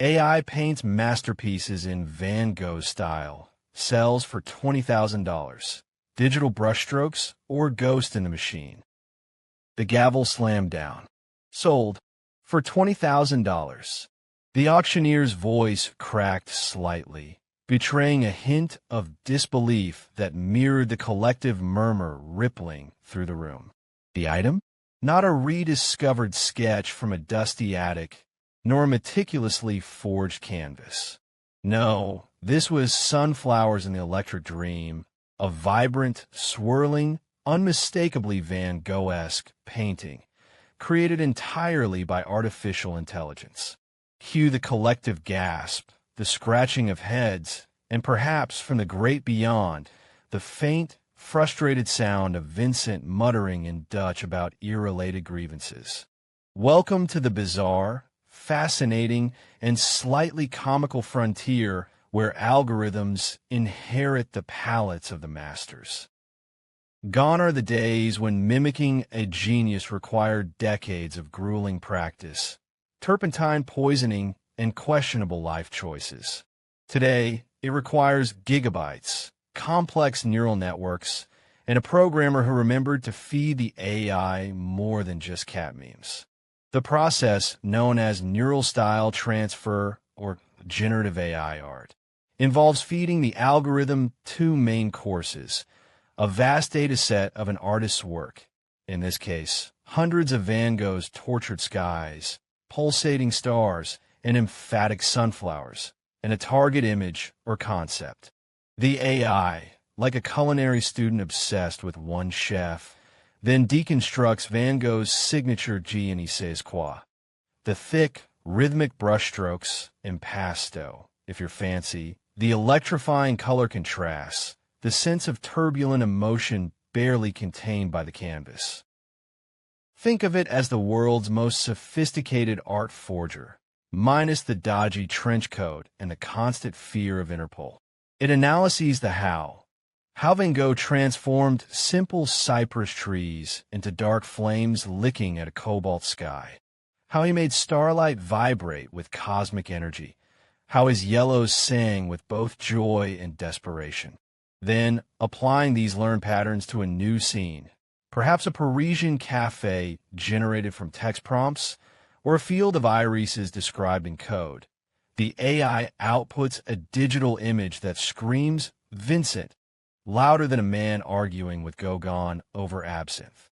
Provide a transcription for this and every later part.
AI paints masterpieces in Van Gogh style, sells for $20,000. Digital brushstrokes or ghost in the machine. The gavel slammed down. Sold for $20,000. The auctioneer's voice cracked slightly, betraying a hint of disbelief that mirrored the collective murmur rippling through the room. The item? Not a rediscovered sketch from a dusty attic, nor a meticulously forged canvas. No, this was Sunflowers in the Electric Dream, a vibrant, swirling, unmistakably Van Gogh-esque painting, created entirely by artificial intelligence. Cue the collective gasp, the scratching of heads, and perhaps from the great beyond, the faint, frustrated sound of Vincent muttering in Dutch about ear-related grievances. Welcome to the bizarre, fascinating, and slightly comical frontier where algorithms inherit the palates of the masters. Gone are the days when mimicking a genius required decades of grueling practice, turpentine poisoning, and questionable life choices. Today, it requires gigabytes, complex neural networks, and a programmer who remembered to feed the AI more than just cat memes. The process, known as neural style transfer or generative AI art, involves feeding the algorithm two main courses: a vast data set of an artist's work, in this case, hundreds of Van Gogh's tortured skies, pulsating stars, and emphatic sunflowers, and a target image or concept. The AI, like a culinary student obsessed with one chef, then deconstructs Van Gogh's signature je ne sais quoi. The thick, rhythmic brushstrokes, impasto, if you're fancy, the electrifying color contrasts, the sense of turbulent emotion barely contained by the canvas. Think of it as the world's most sophisticated art forger, minus the dodgy trench coat and the constant fear of Interpol. It analyses the how Van Gogh transformed simple cypress trees into dark flames licking at a cobalt sky, how he made starlight vibrate with cosmic energy, how his yellows sang with both joy and desperation. Then, applying these learned patterns to a new scene, perhaps a Parisian cafe generated from text prompts, or a field of irises described in code, the AI outputs a digital image that screams Vincent, louder than a man arguing with Gauguin over absinthe.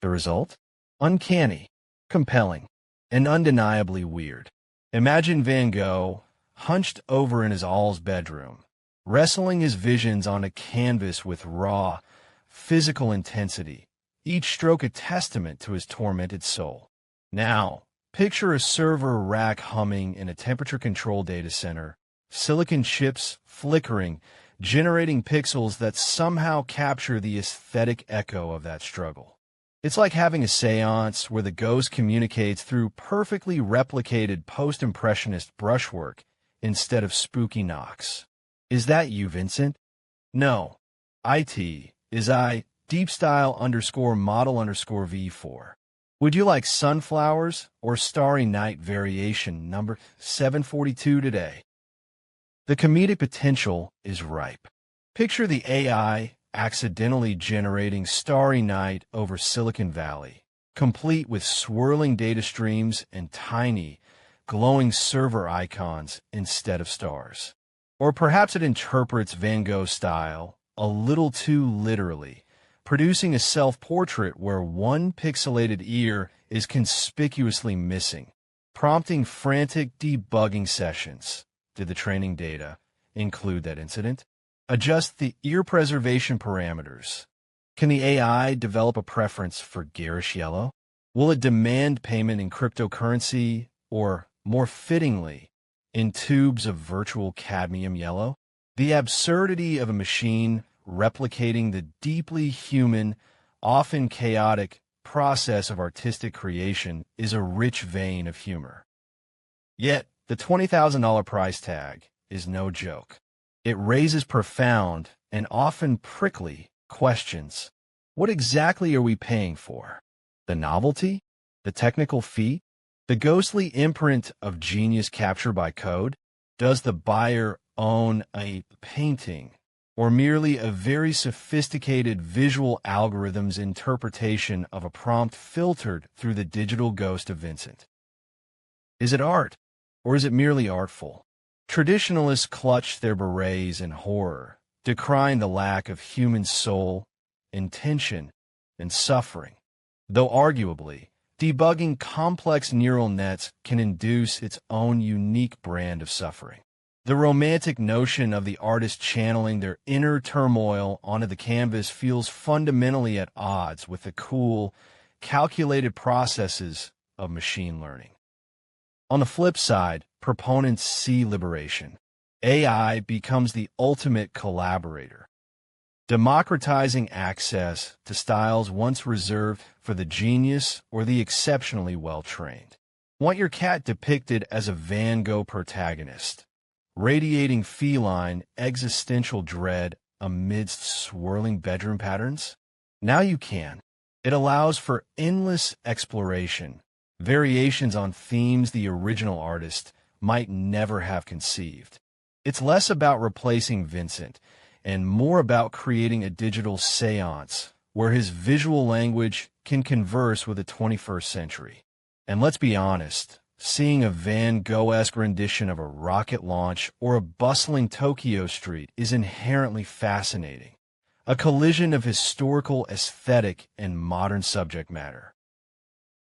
The result? Uncanny, compelling, and undeniably weird. Imagine Van Gogh, hunched over in his All's bedroom, wrestling his visions on a canvas with raw, physical intensity, each stroke a testament to his tormented soul. Now, picture a server rack humming in a temperature-controlled data center, silicon chips flickering, generating pixels that somehow capture the aesthetic echo of that struggle. It's like having a seance where the ghost communicates through perfectly replicated post-impressionist brushwork instead of spooky knocks. Is that you, Vincent? No. IT is deepstyle_model_v4. Would you like sunflowers or Starry Night variation number 742 today? The comedic potential is ripe. Picture the AI accidentally generating Starry Night over Silicon Valley, complete with swirling data streams and tiny, glowing server icons instead of stars. Or perhaps it interprets Van Gogh style a little too literally, producing a self-portrait where one pixelated ear is conspicuously missing, prompting frantic debugging sessions. Did the training data include that incident? Adjust the ear preservation parameters. Can the AI develop a preference for garish yellow? Will it demand payment in cryptocurrency or, more fittingly, in tubes of virtual cadmium yellow? The absurdity of a machine replicating the deeply human, often chaotic process of artistic creation is a rich vein of humor. Yet, the $20,000 price tag is no joke. It raises profound and often prickly questions. What exactly are we paying for? The novelty? The technical feat? The ghostly imprint of genius captured by code? Does the buyer own a painting, or merely a very sophisticated visual algorithm's interpretation of a prompt filtered through the digital ghost of Vincent? Is it art, or is it merely artful? Traditionalists clutch their berets in horror, decrying the lack of human soul, intention, and suffering, though arguably, debugging complex neural nets can induce its own unique brand of suffering. The romantic notion of the artist channeling their inner turmoil onto the canvas feels fundamentally at odds with the cool, calculated processes of machine learning. On the flip side, proponents see liberation. AI becomes the ultimate collaborator, democratizing access to styles once reserved for the genius or the exceptionally well-trained. Want your cat depicted as a Van Gogh protagonist, radiating feline existential dread amidst swirling bedroom patterns? Now you can. It allows for endless exploration, variations on themes the original artist might never have conceived. It's less about replacing Vincent and more about creating a digital seance where his visual language can converse with the 21st century. And let's be honest, seeing a Van Gogh-esque rendition of a rocket launch or a bustling Tokyo street is inherently fascinating, a collision of historical aesthetic and modern subject matter.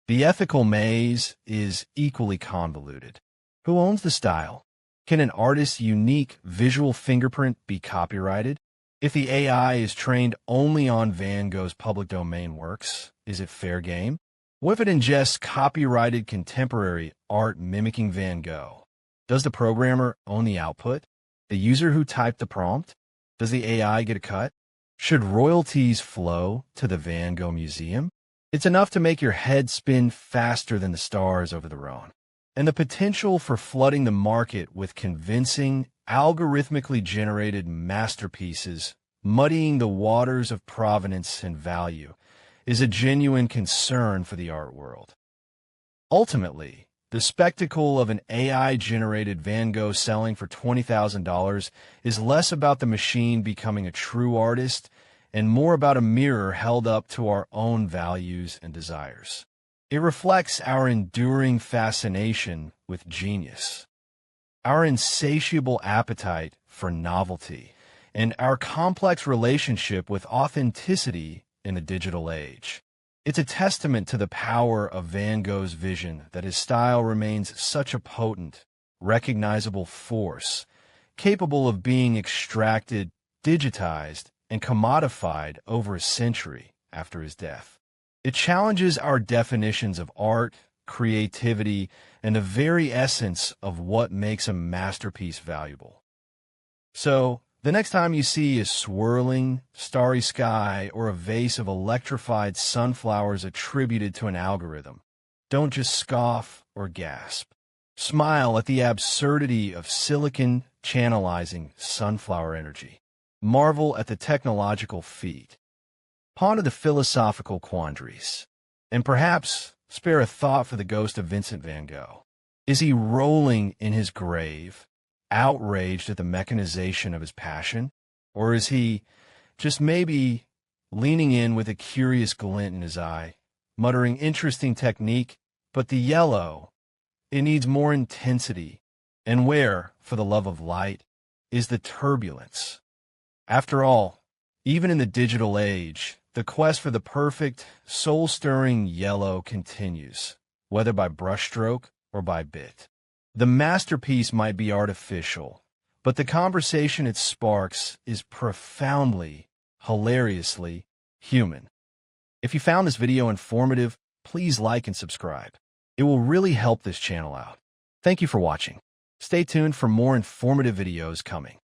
The ethical maze is equally convoluted. Who owns the style? Can an artist's unique visual fingerprint be copyrighted? If the AI is trained only on Van Gogh's public domain works, is it fair game? What if it ingests copyrighted contemporary art mimicking Van Gogh? Does the programmer own the output? The user who typed the prompt? Does the AI get a cut? Should royalties flow to the Van Gogh Museum? It's enough to make your head spin faster than the stars over the Rhone. And the potential for flooding the market with convincing, algorithmically generated masterpieces, muddying the waters of provenance and value, is a genuine concern for the art world. Ultimately, the spectacle of an AI-generated Van Gogh selling for $20,000 is less about the machine becoming a true artist and more about a mirror held up to our own values and desires. It reflects our enduring fascination with genius, our insatiable appetite for novelty, and our complex relationship with authenticity in the digital age. It's a testament to the power of Van Gogh's vision that his style remains such a potent, recognizable force, capable of being extracted, digitized, and commodified over a century after his death. It challenges our definitions of art, creativity, and the very essence of what makes a masterpiece valuable. So, the next time you see a swirling, starry sky or a vase of electrified sunflowers attributed to an algorithm, don't just scoff or gasp. Smile at the absurdity of silicon channelizing sunflower energy. Marvel at the technological feat. Ponder the philosophical quandaries, and perhaps spare a thought for the ghost of Vincent van Gogh. Is he rolling in his grave, outraged at the mechanization of his passion? Or is he just maybe leaning in with a curious glint in his eye, muttering interesting technique, but the yellow, it needs more intensity. And where, for the love of light, is the turbulence? After all, even in the digital age, the quest for the perfect, soul-stirring yellow continues, whether by brushstroke or by bit. The masterpiece might be artificial, but the conversation it sparks is profoundly, hilariously human. If you found this video informative, please like and subscribe. It will really help this channel out. Thank you for watching. Stay tuned for more informative videos coming.